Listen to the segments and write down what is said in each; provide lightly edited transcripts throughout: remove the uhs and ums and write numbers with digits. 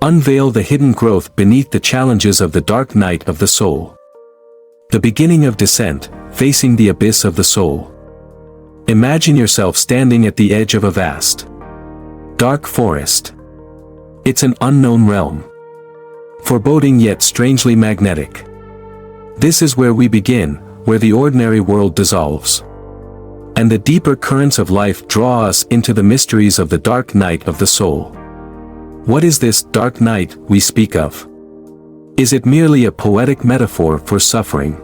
Unveil the hidden growth beneath the challenges of the dark night of the soul. The beginning of descent, facing the abyss of the soul. Imagine yourself standing at the edge of a vast, dark forest. It's an unknown realm. Foreboding yet strangely magnetic. This is where we begin, where the ordinary world dissolves. And the deeper currents of life draw us into the mysteries of the dark night of the soul. What is this dark night we speak of? Is it merely a poetic metaphor for suffering?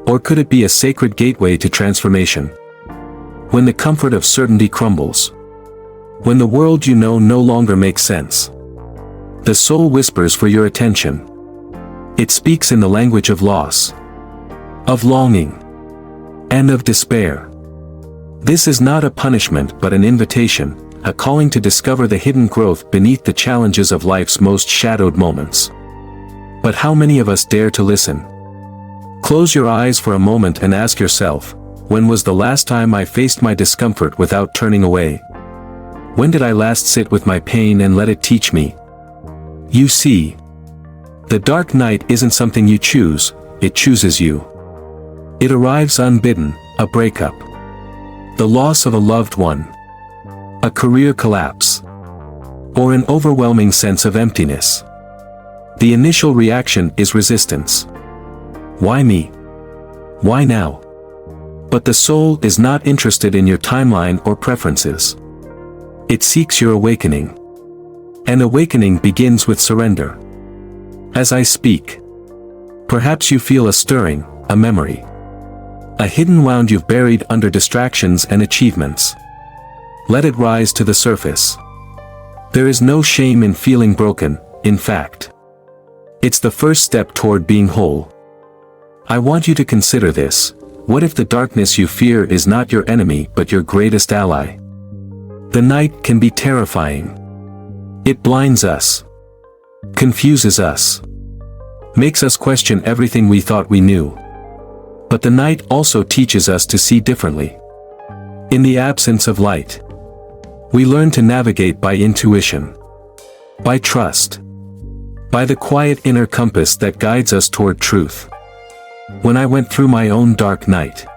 Or could it be a sacred gateway to transformation? When the comfort of certainty crumbles. When the world you know no longer makes sense. The soul whispers for your attention. It speaks in the language of loss, of longing, and of despair. This is not a punishment but an invitation, a calling to discover the hidden growth beneath the challenges of life's most shadowed moments. But how many of us dare to listen? Close your eyes for a moment and ask yourself, when was the last time I faced my discomfort without turning away? When did I last sit with my pain and let it teach me? You see, the dark night isn't something you choose, it chooses you. It arrives unbidden, a breakup, the loss of a loved one, a career collapse, or an overwhelming sense of emptiness. The initial reaction is resistance. Why me? Why now? But the soul is not interested in your timeline or preferences. It seeks your awakening. And awakening begins with surrender. As I speak, perhaps you feel a stirring, a memory. A hidden wound you've buried under distractions and achievements. Let it rise to the surface. There is no shame in feeling broken, in fact. It's the first step toward being whole. I want you to consider this. What if the darkness you fear is not your enemy but your greatest ally? The night can be terrifying. It blinds us, confuses us, makes us question everything we thought we knew. But the night also teaches us to see differently. In the absence of light, we learn to navigate by intuition, by trust, by the quiet inner compass that guides us toward truth. When I went through my own dark night,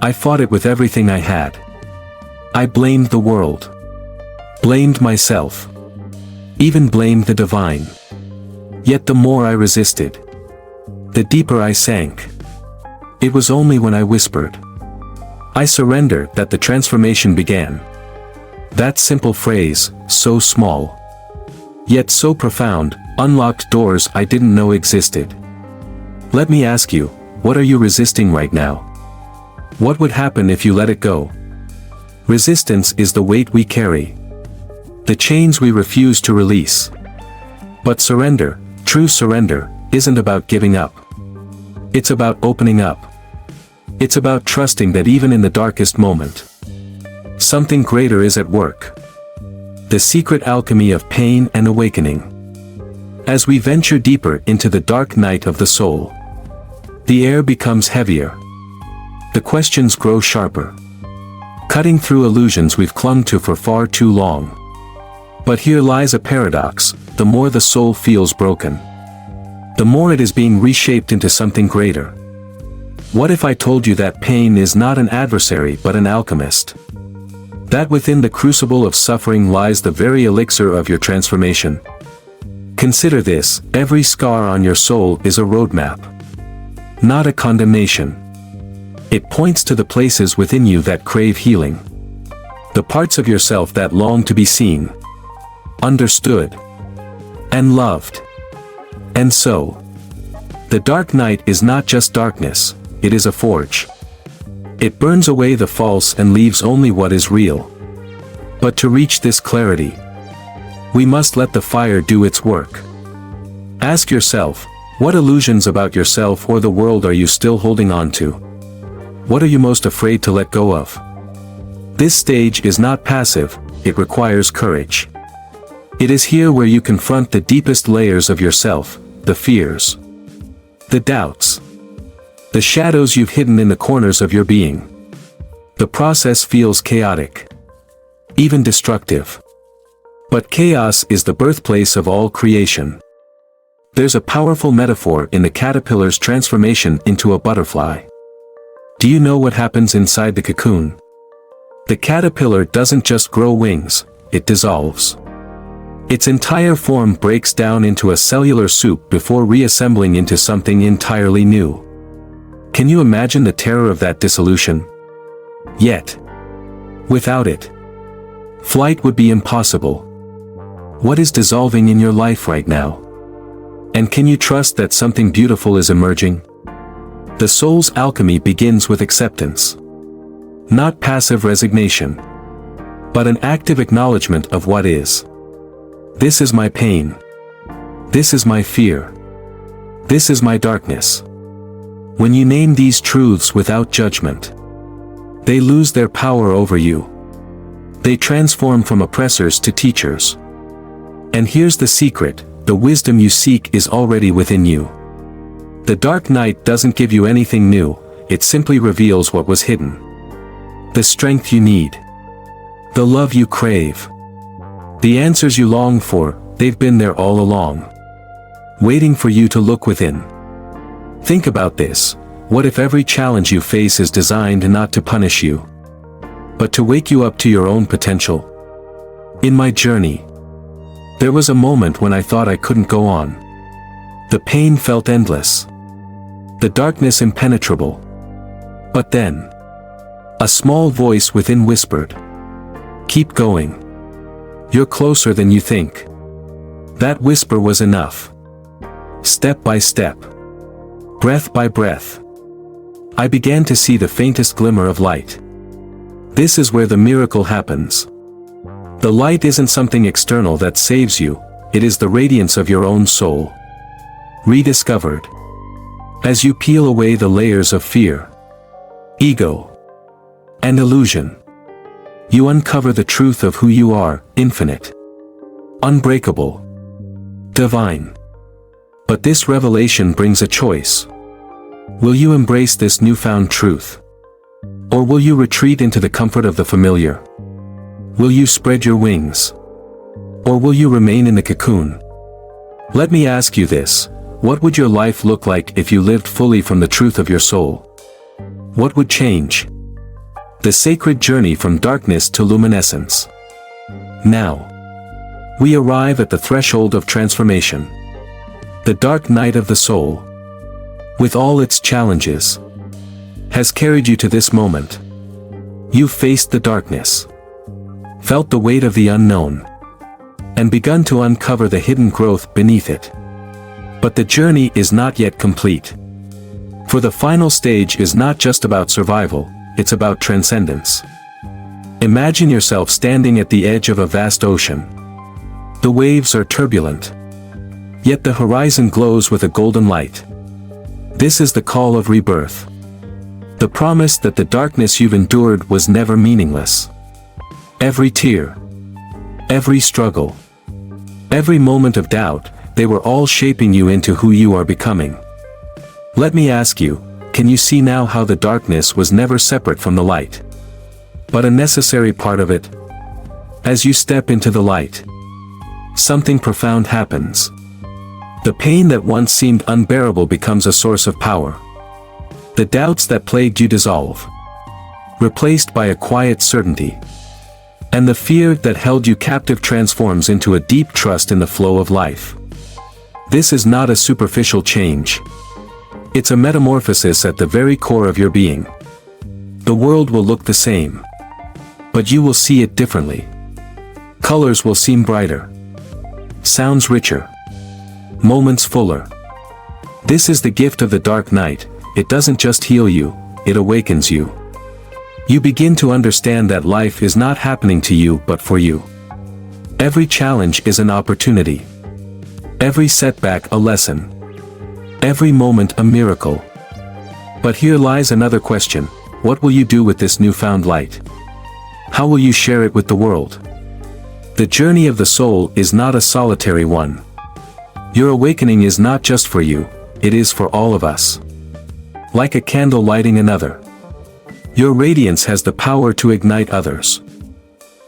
I fought it with everything I had. I blamed the world, blamed myself, even blamed the divine. Yet the more I resisted, the deeper I sank. It was only when I whispered, I surrender, that the transformation began. That simple phrase, so small, yet so profound, unlocked doors I didn't know existed. Let me ask you, what are you resisting right now? What would happen if you let it go? Resistance is the weight we carry, the chains we refuse to release. But surrender, true surrender, isn't about giving up. It's about opening up. It's about trusting that even in the darkest moment, something greater is at work. The secret alchemy of pain and awakening. As we venture deeper into the dark night of the soul, the air becomes heavier. The questions grow sharper, cutting through illusions we've clung to for far too long. But here lies a paradox: the more the soul feels broken, the more it is being reshaped into something greater. What if I told you that pain is not an adversary but an alchemist? That within the crucible of suffering lies the very elixir of your transformation. Consider this: every scar on your soul is a roadmap, not a condemnation. It points to the places within you that crave healing, the parts of yourself that long to be seen, understood, and loved. And so, the dark night is not just darkness, it is a forge. It burns away the false and leaves only what is real. But to reach this clarity, we must let the fire do its work. Ask yourself, what illusions about yourself or the world are you still holding on to? What are you most afraid to let go of? This stage is not passive, it requires courage. It is here where you confront the deepest layers of yourself, the fears, the doubts, the shadows you've hidden in the corners of your being. The process feels chaotic, even destructive. But chaos is the birthplace of all creation. There's a powerful metaphor in the caterpillar's transformation into a butterfly. Do you know what happens inside the cocoon? The caterpillar doesn't just grow wings, it dissolves. Its entire form breaks down into a cellular soup before reassembling into something entirely new. Can you imagine the terror of that dissolution? Yet, without it, flight would be impossible. What is dissolving in your life right now? And can you trust that something beautiful is emerging? The soul's alchemy begins with acceptance. Not passive resignation, but an active acknowledgement of what is. This is my pain. This is my fear. This is my darkness. When you name these truths without judgment, they lose their power over you. They transform from oppressors to teachers. And here's the secret, the wisdom you seek is already within you. The dark night doesn't give you anything new, it simply reveals what was hidden. The strength you need. The love you crave. The answers you long for, they've been there all along. Waiting for you to look within. Think about this, what if every challenge you face is designed not to punish you, but to wake you up to your own potential? In my journey, there was a moment when I thought I couldn't go on. The pain felt endless. The darkness impenetrable. But then, a small voice within whispered, "Keep going. You're closer than you think." That whisper was enough. Step by step, breath by breath, I began to see the faintest glimmer of light. This is where the miracle happens. The light isn't something external that saves you, it is the radiance of your own soul. Rediscovered. As you peel away the layers of fear, ego, and illusion, you uncover the truth of who you are, infinite, unbreakable, divine. But this revelation brings a choice. Will you embrace this newfound truth? Or will you retreat into the comfort of the familiar? Will you spread your wings? Or will you remain in the cocoon? Let me ask you this, what would your life look like if you lived fully from the truth of your soul? What would change? The sacred journey from darkness to luminescence. Now, we arrive at the threshold of transformation. The dark night of the soul, with all its challenges, has carried you to this moment. You've faced the darkness, felt the weight of the unknown, and begun to uncover the hidden growth beneath it. But the journey is not yet complete. For the final stage is not just about survival, it's about transcendence. Imagine yourself standing at the edge of a vast ocean. The waves are turbulent, yet the horizon glows with a golden light. This is the call of rebirth. The promise that the darkness you've endured was never meaningless. Every tear, every struggle, every moment of doubt, they were all shaping you into who you are becoming. Let me ask you, can you see now how the darkness was never separate from the light, but a necessary part of it? As you step into the light, something profound happens. The pain that once seemed unbearable becomes a source of power. The doubts that plagued you dissolve, replaced by a quiet certainty. And the fear that held you captive transforms into a deep trust in the flow of life. This is not a superficial change. It's a metamorphosis at the very core of your being. The world will look the same, but you will see it differently. Colors will seem brighter, sounds richer, moments fuller. This is the gift of the dark night. It doesn't just heal you, it awakens you. You begin to understand that life is not happening to you but for you. Every challenge is an opportunity. Every setback a lesson. Every moment a miracle. But here lies another question. What will you do with this newfound light? How will you share it with the world? The journey of the soul is not a solitary one. Your awakening is not just for you, it is for all of us. Like a candle lighting another, your radiance has the power to ignite others.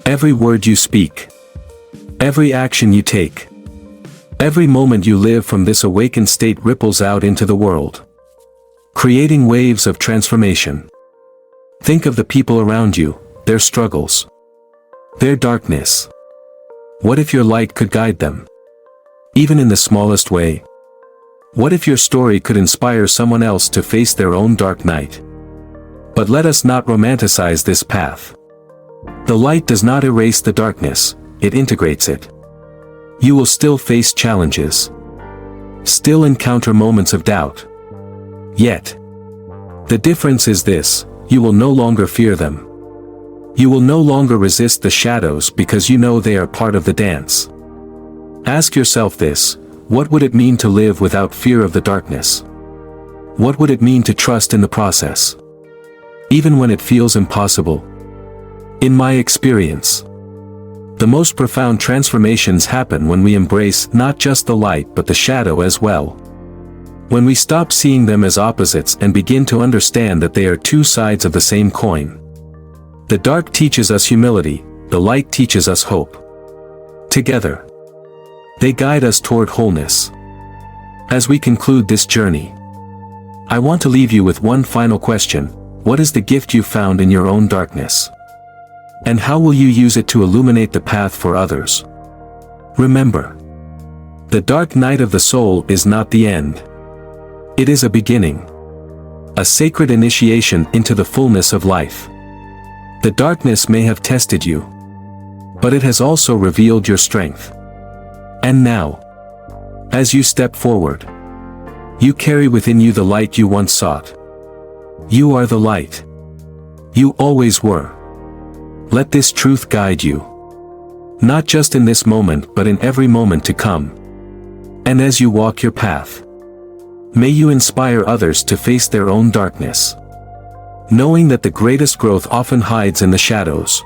Every word you speak, Every action you take, every moment you live from this awakened state ripples out into the world, creating waves of transformation. Think of the people around you, their struggles, their darkness. What if your light could guide them? Even in the smallest way. What if your story could inspire someone else to face their own dark night? But let us not romanticize this path. The light does not erase the darkness, it integrates it. You will still face challenges, still encounter moments of doubt. Yet, the difference is this: you will no longer fear them. You will no longer resist the shadows because you know they are part of the dance. Ask yourself this: what would it mean to live without fear of the darkness? What would it mean to trust in the process, even when it feels impossible? In my experience, the most profound transformations happen when we embrace not just the light but the shadow as well. When we stop seeing them as opposites and begin to understand that they are two sides of the same coin. The dark teaches us humility, the light teaches us hope. Together, they guide us toward wholeness. As we conclude this journey, I want to leave you with one final question: what is the gift you found in your own darkness? And how will you use it to illuminate the path for others? Remember, the dark night of the soul is not the end. It is a beginning, a sacred initiation into the fullness of life. The darkness may have tested you, but it has also revealed your strength. And now, as you step forward, you carry within you the light you once sought. You are the light. You always were. Let this truth guide you, not just in this moment but in every moment to come. And as you walk your path, may you inspire others to face their own darkness, knowing that the greatest growth often hides in the shadows.